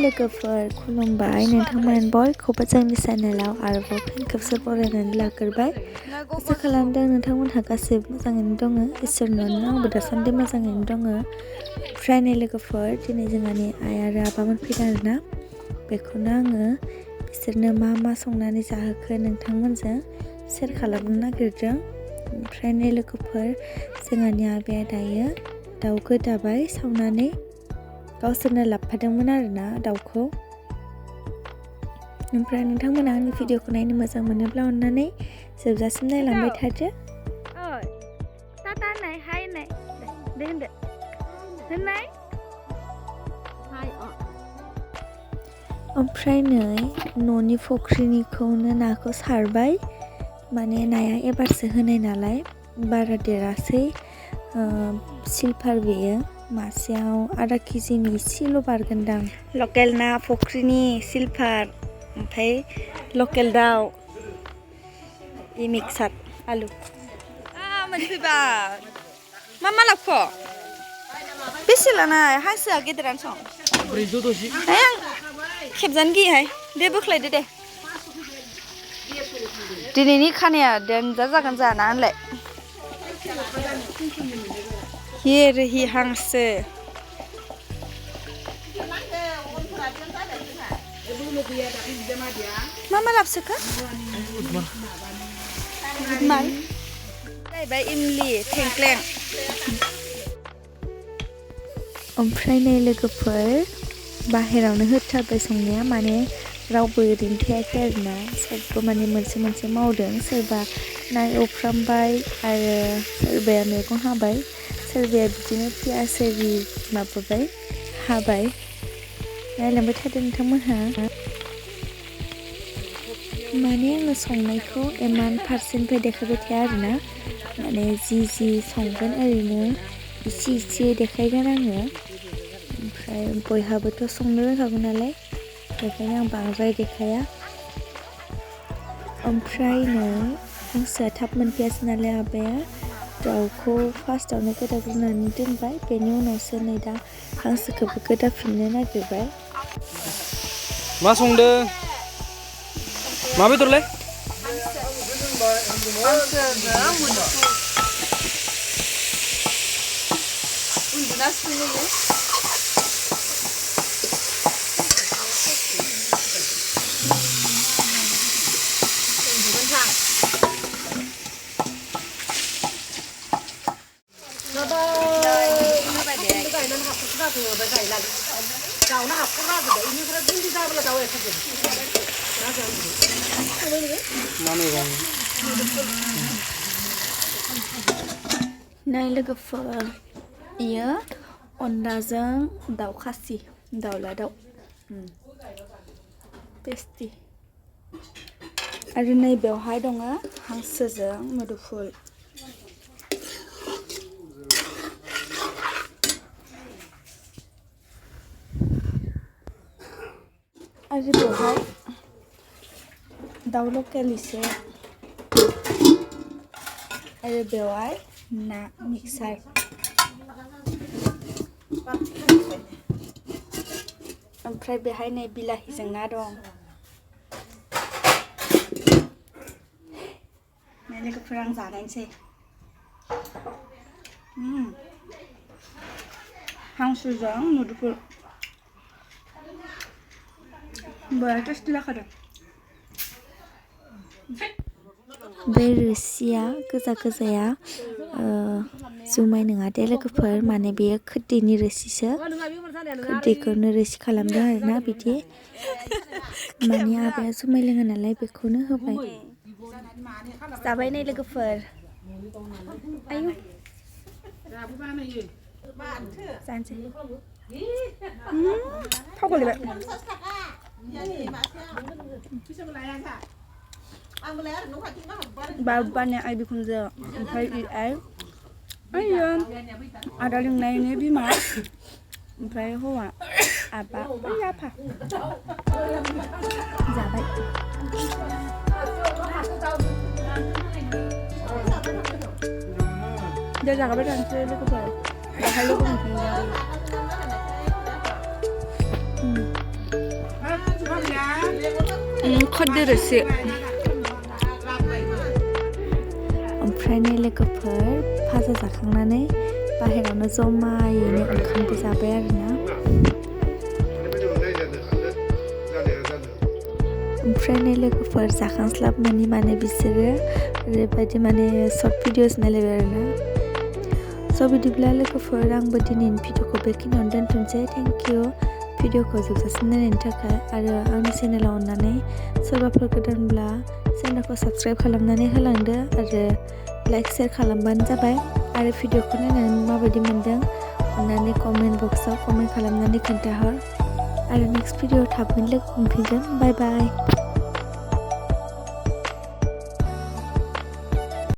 लोगोफोर खुलुमबाय नोंथांमोन बयखौबो जोंनि चेनेलाव आरोबाव फिन खेबसे बरायनानै लाग्रोबाय। आसा खालामदों नोंथांमोनहा गासैबो मोजाङैनो दङ। इसोरनि अननायाव आंबो दासान्दि मोजाङैनो दङ। ओमफ्राय नै लोगोफोर दिनै जोंहानि आइ आरो आबामोन फैदों आरोना। बेखौनो आङो बिसोरनो मा संनानै जाहोखो नोंथांमोनजों शेयार खालामनो नागिरदों। ओमफ्राय नै लोगोफोर जोंहानि आबाया दायो दाउ गोदाबाय सावनानै गावसोरनो लाबोफादोंमोन आरोना दाउखौ। ओमफ्राय नोंथांमोना आंनि भिडिअखौ नायनो मोजां मोनोब्ला अननानै जोबजासिम नायलांबाय थादो। ओमफ्राय नै न'नि फुख्रिनिखौनो नाखौ सारबाय। माने नाया एबारसो होनाय नालाय बारा देरासै। सिलभार बेयो मासेयाव आधा केजिनि एसेल' बारगोनदां। लकेल ना फुख्रिनि सिलभार ओमफ्राय लकेल दाउ इ मिक्सार आलु। मोनफैबाय मा लाबोखो? बेसे लानाय हांसोआ गेदेरानो सं? 410। आं खेबजानो गियोहाय। दे बोख्लायदो दे। दिनैनि खानाया देनजार जागोन जाना होनलाय। हि हांसो। मा लाबोसोखो? माल जाहैबाय इमलि थेंख्लें। ओमफ्राय नै लोगोफोर बाहेरावनो होथारबाय संनाया, माने रावबो ओरैनो थायाखै आरोना। सबबो माने मोनसे मावदों। सोरबा ना एवफ्रामबाय आरो सोरबाया मैगं हाबाय, सोरबाया बिदिनो पियास एरि माबाबाय हाबाय। नायलांबाय थादों नोंथांमोनहा। माने आङो संनायखौ इमान फारसेनिफ्राय देखायबाय थाया आरोना। माने जि संगोन ओरैनो इसे देखायगोन आङो। ओमफ्राय बयहाबोथ' संनो रोंखागौ नालाय बेखायनो आं बांद्राय देखाया। ओमफ्राय नै हांसोआ थाब मोनफैयासै नालाय आबाया दाउखौ फार्स्टआवनो गोदाग्रोनानै दोनबाय। बेनि उनावसो नै दा हांसोखौबो गोदाफिननो नागिरबाय। मा संदों? मा बेदरलै? नै लोगोफोर इयो अनलाजों दाउ खासि, दाउला दाउ टेस्टि। आरो नै बेवहाय दङ हांसोजों मोदुफुल। आरो बेवहाय दाउ लकेल एसे आरो बेवहाय ना मिक्सार। ओमफ्राय बेहाय नै बिलाहिजों ना दं। नै लोगोफोर आं जानायसै। हांसोजों मुदुफुल बिराद टेस्टि जाखादों। बे रोसिया गोजाया जुमाय नङा दे लोगोफोर, माने बेयो खोरदैनि रोसिसो। खोरदैखौनो रोसि खालामदों आरोना बिदि। माने आबाया जुमाय लोङो नालाय बेखौनो होबाय। जाबाय नै लोगोफोर। आयु जानोसै। थाव गलायबाय। बाबानि आइ बिखुनजो, ओमफ्राय आइ आइयो आदा लिंनायनि बिमा, ओमफ्राय हौवा आबा आफा जाबाय। दे जागाबाय थानोसै लोगोफोर। दाहाय लोगो मोनफिनगोन। खोरदो रोसि ओमफ्राय नै लोगोफोर फाजा जाखांनानै बाहेरावनो जमायैनो ओंखामबो जाबाय आरोना ओमफ्राय नै लोगोफोर जाखांस्लाबनानै माने बिसोरो ओरैबायदि माने सर्ट भिडिअस नायलायबाय आरोना स' बिदिब्ला लोगोफोर आंबो दिनैनि भिडिअखौ बेखिनियावनो दोनथ'नोसै थेंक इउ भिडिअखौ जोबजासिम नायनायनि थाखाय आरो आंनि चेनेलाव अननानै सोरबाफोर गोदानब्ला चेनेलखौ साबस्क्राइब खालामनानै होलांदो आरो लाइक शेयार खालामबानो जाबाय आरो भिडिअखौ नायनानै माबायदि मोनदों अननानै कमेन्ट बक्सआव कमेन्ट खालामनानै खोन्थाहर आरो नेक्स्ट भिडिअ थाबैनो लोगो मोनफिनगोन बाय बाय